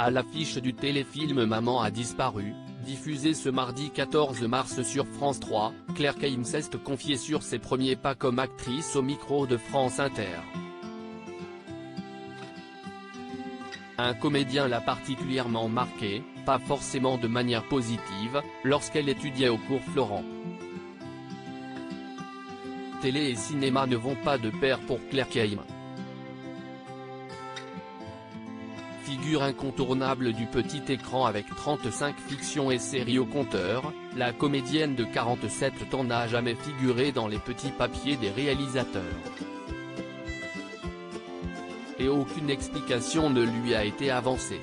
À l'affiche du téléfilm Maman a disparu, diffusé ce mardi 14 mars sur France 3, Claire Kaymes s'est confiée sur ses premiers pas comme actrice au micro de France Inter. Un comédien l'a particulièrement marquée, pas forcément de manière positive, lorsqu'elle étudiait au cours Florent. Télé et cinéma ne vont pas de pair pour Claire Kaymes. Figure incontournable du petit écran avec 35 fictions et séries au compteur, la comédienne de 47 ans n'a jamais figuré dans les petits papiers des réalisateurs. Et aucune explication ne lui a été avancée.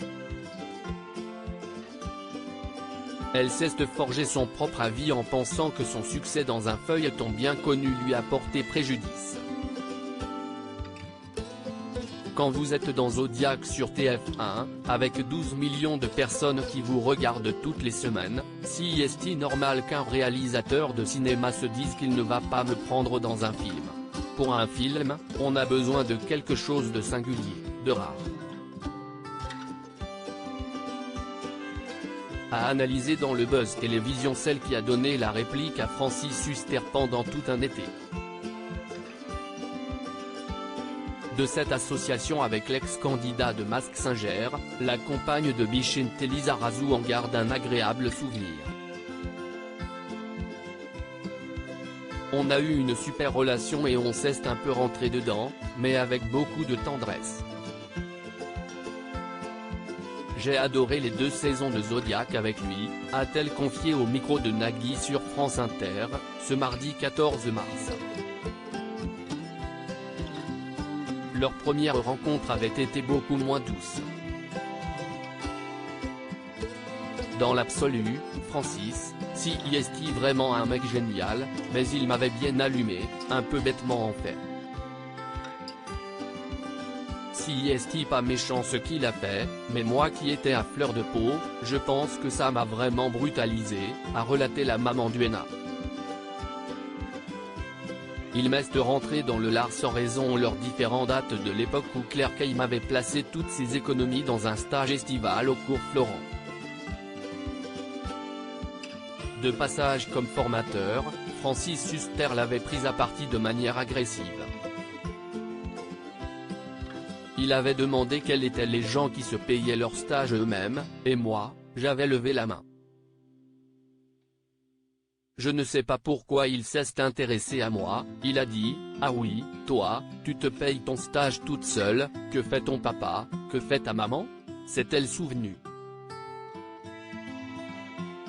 Elle s'est forgé son propre avis en pensant que son succès dans un feuilleton bien connu lui a porté préjudice. Quand vous êtes dans Zodiac sur TF1, avec 12 millions de personnes qui vous regardent toutes les semaines, si est-il normal qu'un réalisateur de cinéma se dise qu'il ne va pas me prendre dans un film? Pour un film, on a besoin de quelque chose de singulier, de rare. À analyser dans le Buzz Télévision celle qui a donné la réplique à Francis Huster pendant tout un été. De cette association avec l'ex-candidat de Mask Singer, la compagne de Bichente Lizarazu en garde un agréable souvenir. On a eu une super relation et on s'est un peu rentré dedans, mais avec beaucoup de tendresse. J'ai adoré les 2 saisons de Zodiac avec lui, a-t-elle confié au micro de Nagui sur France Inter, ce mardi 14 mars. Leur première rencontre avait été beaucoup moins douce. Dans l'absolu, Francis, si est-il vraiment un mec génial, mais il m'avait bien allumé, un peu bêtement en fait. Si est-il pas méchant ce qu'il a fait, mais moi qui étais à fleur de peau, je pense que ça m'a vraiment brutalisé, a relaté la maman d'Uena. Il m'est rentré dans le lard sans raison. Leurs différents dates de l'époque où Claire Kaymes avait placé toutes ses économies dans un stage estival au cours Florent. De passage comme formateur, Francis Huster l'avait prise à partie de manière agressive. Il avait demandé quels étaient les gens qui se payaient leur stage eux-mêmes, et moi, j'avais levé la main. Je ne sais pas pourquoi il s'est intéressé à moi, il a dit, ah oui, toi, tu te payes ton stage toute seule, que fait ton papa, que fait ta maman? S'est-elle souvenue.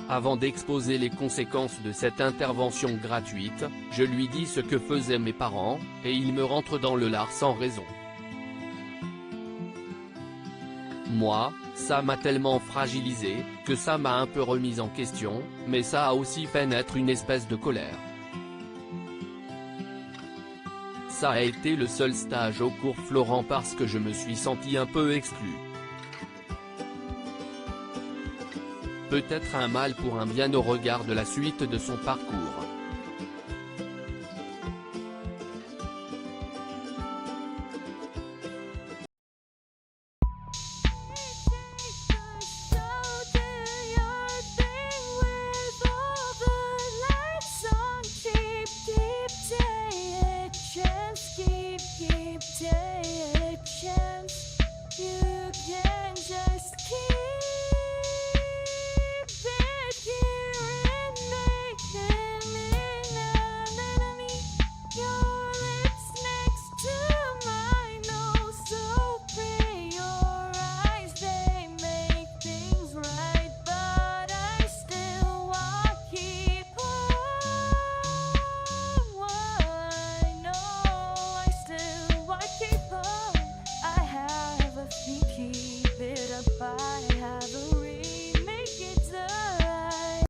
Avant d'exposer les conséquences de cette intervention gratuite, je lui dis ce que faisaient mes parents, et il me rentre dans le lard sans raison. Moi, ça m'a tellement fragilisé, que ça m'a un peu remise en question, mais ça a aussi fait naître une espèce de colère. Ça a été le seul stage au cours Florent parce que je me suis senti un peu exclu. Peut-être un mal pour un bien au regard de la suite de son parcours.